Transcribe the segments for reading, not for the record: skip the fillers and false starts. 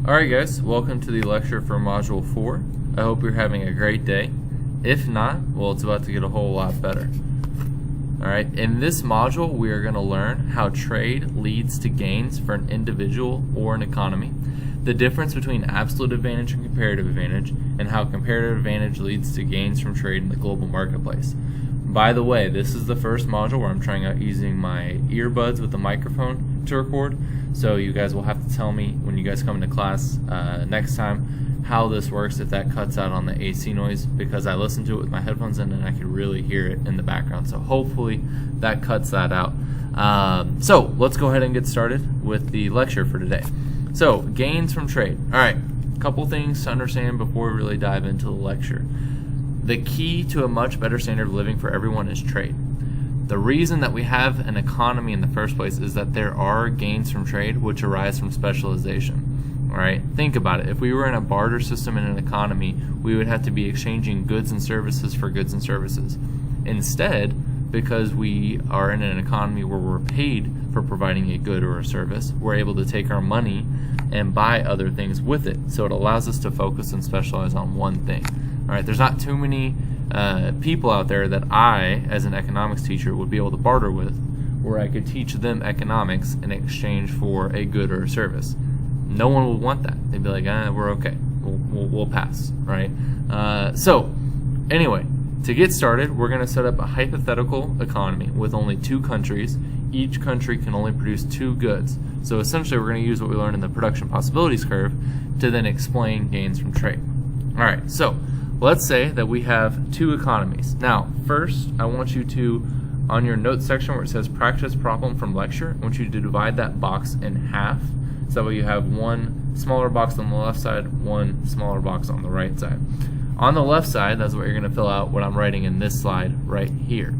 Alright guys, welcome to the lecture for Module 4. I hope you're having a great day. If not, well, it's about to get a whole lot better. Alright, in this module we are going to learn how trade leads to gains for an individual or an economy, the difference between absolute advantage and comparative advantage, and how comparative advantage leads to gains from trade in the global marketplace. By the way, this is the first module where I'm trying out using my earbuds with the microphone to record, so you guys will have to tell me when you guys come into class next time how this works, if that cuts out on the AC noise, because I listened to it with my headphones in and I could really hear it in the background, so hopefully that cuts that out. So let's go ahead and get started with the lecture for today. So, gains from trade. Alright, a couple things to understand before we really dive into the lecture. The key to a much better standard of living for everyone is trade. The reason that we have an economy in the first place is that there are gains from trade which arise from specialization. Alright, think about it. If we were in a barter system in an economy, we would have to be exchanging goods and services for goods and services. Instead, because we are in an economy where we're paid for providing a good or a service, we're able to take our money and buy other things with it. So it allows us to focus and specialize on one thing. Alright, there's not too many people out there that I, as an economics teacher, would be able to barter with, where I could teach them economics in exchange for a good or a service. No one would want that. They'd be like, we're okay. We'll pass, right? So, anyway, to get started, we're going to set up a hypothetical economy with only two countries. Each country can only produce two goods. So essentially, we're going to use what we learned in the production possibilities curve to then explain gains from trade. Alright, so let's say that we have two economies. Now, first, I want you to, on your notes section where it says practice problem from lecture, I want you to divide that box in half. So that way you have one smaller box on the left side, one smaller box on the right side. On the left side, that's what you're going to fill out what I'm writing in this slide right here.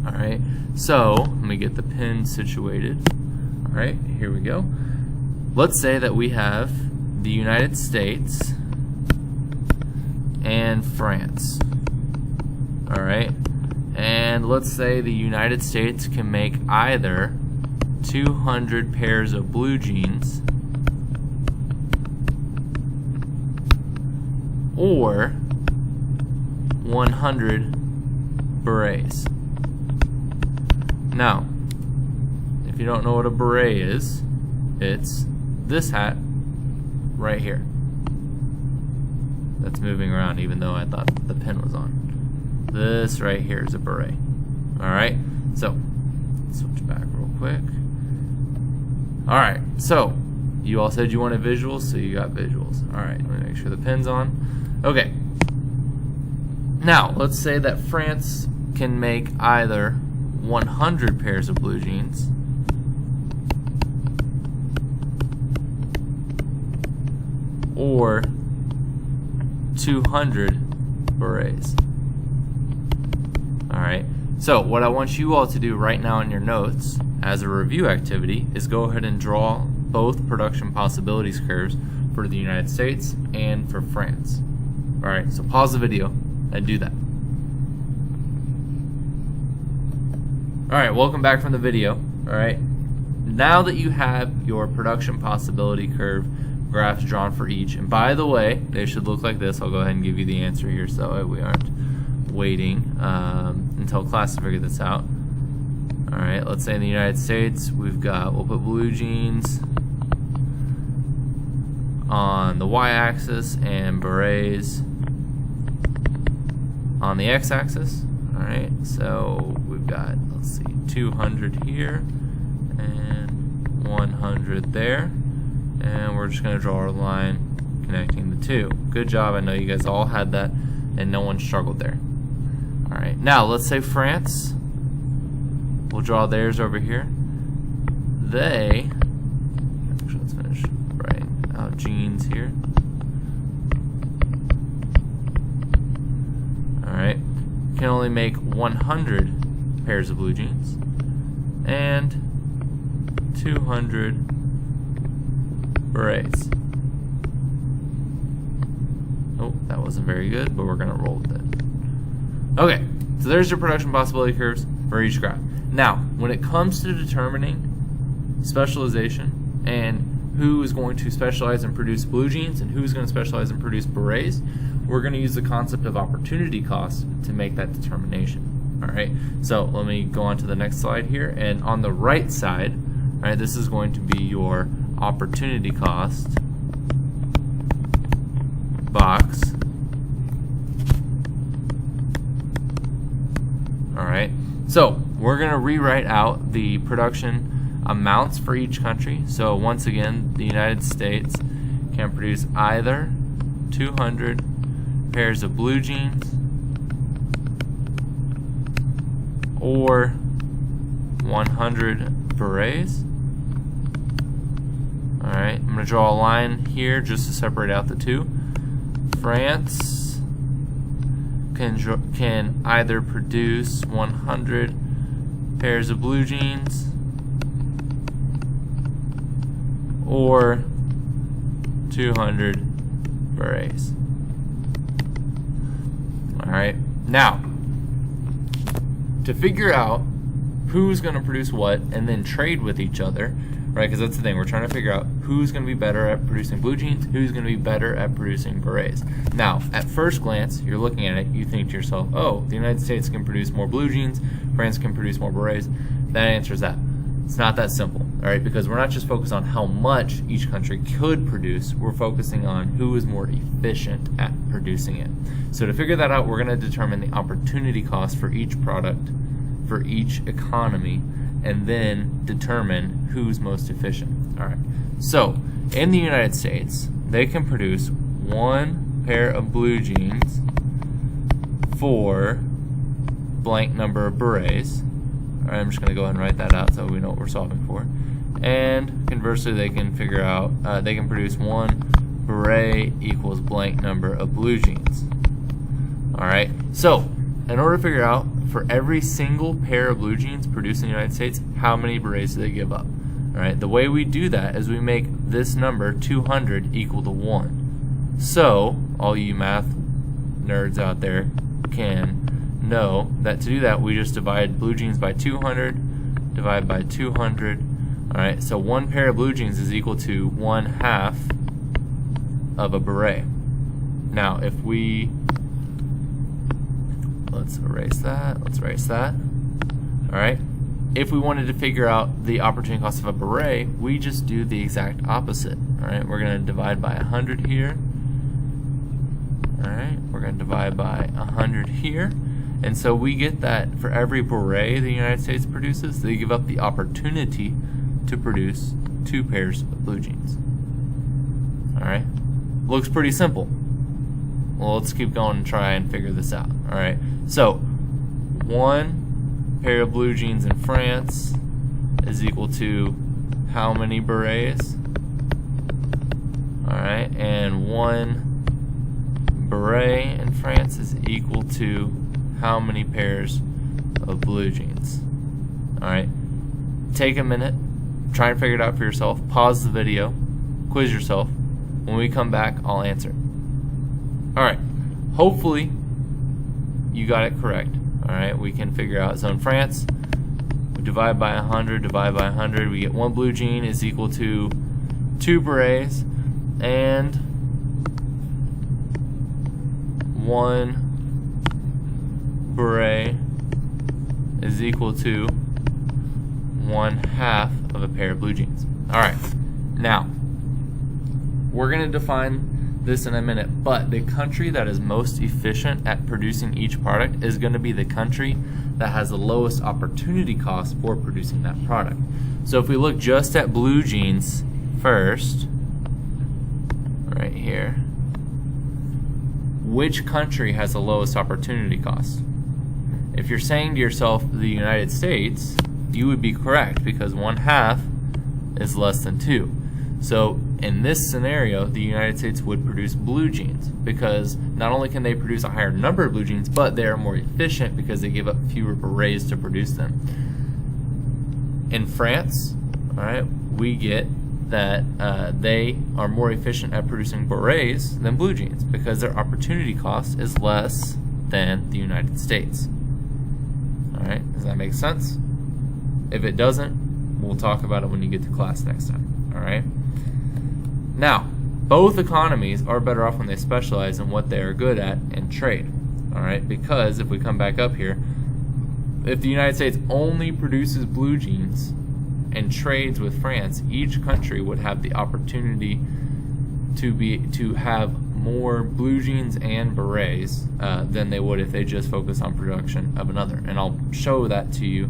Alright, so let me get the pen situated. Alright, here we go. Let's say that we have the United States and France. Alright, and let's say the United States can make either 200 pairs of blue jeans or 100 berets. Now, if you don't know what a beret is, it's this hat right here that's moving around, even though I thought the pen was on. This right here is a beret. Alright, so let's switch back real quick. Alright, so you all said you wanted visuals, so you got visuals. Alright, let me make sure the pen's on. Okay, now let's say that France can make either 100 pairs of blue jeans or 200 berets. Alright, so what I want you all to do right now in your notes as a review activity is go ahead and draw both production possibilities curves for the United States and for France. Alright, so pause the video and do that. Alright, welcome back from the video. Alright, now that you have your production possibility curve graphs drawn for each, and by the way, they should look like this. I'll go ahead and give you the answer here so that we aren't waiting until class to figure this out. Alright, let's say in the United States we'll put blue jeans on the y-axis and berets on the x-axis. Alright, so we've got, let's see, 200 here and 100 there, and we're just going to draw our line connecting the two. Good job, I know you guys all had that and no one struggled there. Alright, now let's say France. We'll draw theirs over here. Actually, let's finish writing out jeans here. Alright, can only make 100 pairs of blue jeans and 200 berets. Oh, that wasn't very good, but we're going to roll with it. Okay, so there's your production possibility curves for each graph. Now, when it comes to determining specialization and who is going to specialize and produce blue jeans and who's going to specialize and produce berets, we're going to use the concept of opportunity cost to make that determination. All right, so let me go on to the next slide here, and on the right side, all right, this is going to be your opportunity cost box. All right, so we're going to rewrite out the production amounts for each country. So once again, the United States can produce either 200 pairs of blue jeans or 100 berets. All right, I'm going to draw a line here just to separate out the two. France can either produce 100 pairs of blue jeans or 200 berets. All right, now to figure out who's going to produce what and then trade with each other, right? Because that's the thing, we're trying to figure out who's going to be better at producing blue jeans, who's going to be better at producing berets. Now, at first glance, you're looking at it, you think to yourself, oh, the United States can produce more blue jeans, France can produce more berets. That answers that. It's not that simple, all right? Because we're not just focused on how much each country could produce, we're focusing on who is more efficient at producing it. So to figure that out, we're going to determine the opportunity cost for each product, for each economy, and then determine who's most efficient. All right, so in the United States, they can produce 1 pair of blue jeans for blank number of berets. All right, I'm just going to go ahead and write that out so we know what we're solving for. And conversely, they can figure out, they can produce 1 beret equals blank number of blue jeans. All right, so in order to figure out for every single pair of blue jeans produced in the United States, how many berets do they give up? All right, the way we do that is we make this number 200 equal to 1. So all you math nerds out there can know that to do that, we just divide blue jeans by 200, divide by 200. All right, so 1 pair of blue jeans is equal to 1/2 of a beret. Now, if we let's erase that. All right. If we wanted to figure out the opportunity cost of a beret, we just do the exact opposite. All right. We're going to divide by 100 here. All right. We're going to divide by 100 here. And so we get that for every beret the United States produces, they give up the opportunity to produce 2 pairs of blue jeans. All right. Looks pretty simple. Well, let's keep going and try and figure this out. All right. So 1 pair of blue jeans in France is equal to how many berets? All right. And 1 beret in France is equal to how many pairs of blue jeans? All right. Take a minute, try and figure it out for yourself. Pause the video, quiz yourself. When we come back, I'll answer. All right. Hopefully, you got it correct. All right. We can figure out. So in France, we divide by 100, divide by 100. We get 1 blue jean is equal to 2 berets, and 1 beret is equal to 1/2 of a pair of blue jeans. All right. Now, we're going to define this in a minute, but the country that is most efficient at producing each product is going to be the country that has the lowest opportunity cost for producing that product. So if we look just at blue jeans first, right here, which country has the lowest opportunity cost? If you're saying to yourself the United States, you would be correct because 1/2 is less than 2. So in this scenario, the United States would produce blue jeans because not only can they produce a higher number of blue jeans, but they are more efficient because they give up fewer berets to produce them. In France, all right, we get that they are more efficient at producing berets than blue jeans because their opportunity cost is less than the United States. All right, does that make sense? If it doesn't, we'll talk about it when you get to class next time. All right. Now, both economies are better off when they specialize in what they are good at and trade. All right, because if we come back up here, if the United States only produces blue jeans and trades with France, each country would have the opportunity to have more blue jeans and berets than they would if they just focus on production of another. And I'll show that to you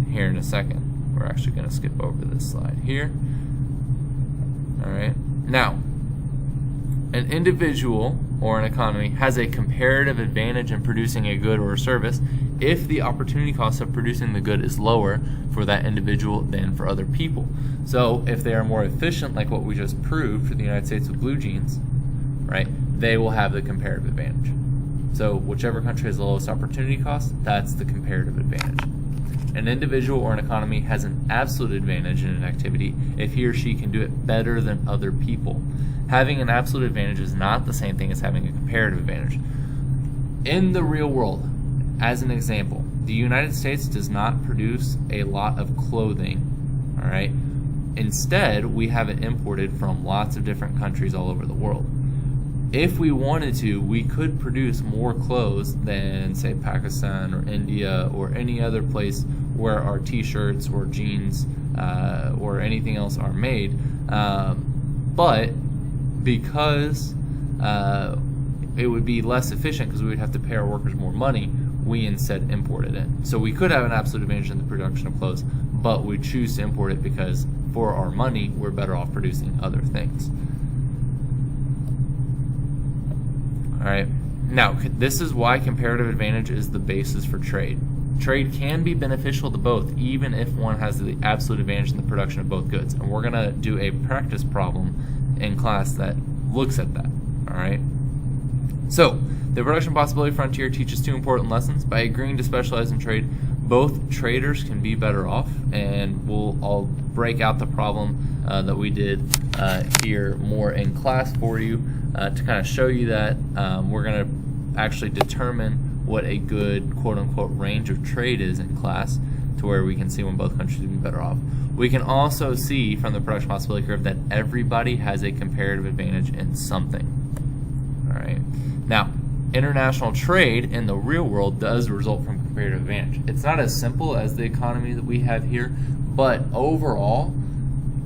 here in a second. We're actually going to skip over this slide here. All right. Now, an individual or an economy has a comparative advantage in producing a good or a service if the opportunity cost of producing the good is lower for that individual than for other people. So if they are more efficient, like what we just proved for the United States with blue jeans, right, they will have the comparative advantage. So whichever country has the lowest opportunity cost, that's the comparative advantage. An individual or an economy has an absolute advantage in an activity if he or she can do it better than other people. Having an absolute advantage is not the same thing as having a comparative advantage. In the real world, as an example, the United States does not produce a lot of clothing, all right? Instead, we have it imported from lots of different countries all over the world. If we wanted to, we could produce more clothes than, say, Pakistan or India or any other place where our t-shirts or jeans or anything else are made. But because it would be less efficient because we would have to pay our workers more money, we instead import it in. So we could have an absolute advantage in the production of clothes, but we choose to import it because for our money, we're better off producing other things. All right. Now, this is why comparative advantage is the basis for trade. Trade can be beneficial to both, even if one has the absolute advantage in the production of both goods. And we're going to do a practice problem in class that looks at that. All right. So, the production possibility frontier teaches two important lessons. By agreeing to specialize in trade, both traders can be better off, and I'll break out the problem that we did here more in class for you to kind of show you that. We're going to actually determine what a good quote-unquote range of trade is in class to where we can see when both countries would be better off. We can also see from the production possibility curve that everybody has a comparative advantage in something. All right. Now, international trade in the real world does result from comparative advantage. It's not as simple as the economy that we have here, but overall,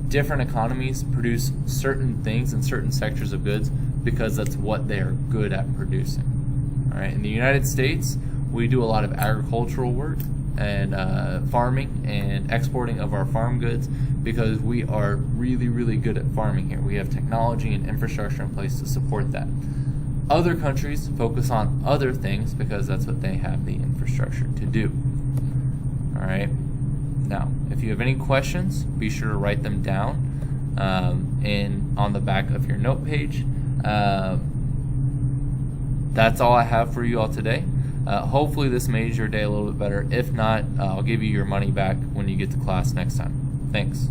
different economies produce certain things in certain sectors of goods because that's what they are good at producing. All right. In the United States, we do a lot of agricultural work and farming and exporting of our farm goods because we are really, really good at farming here. We have technology and infrastructure in place to support that. Other countries focus on other things because that's what they have the infrastructure to do. All right. Now, if you have any questions, be sure to write them down on the back of your note page. That's all I have for you all today. Hopefully this made your day a little bit better. If not, I'll give you your money back when you get to class next time. Thanks.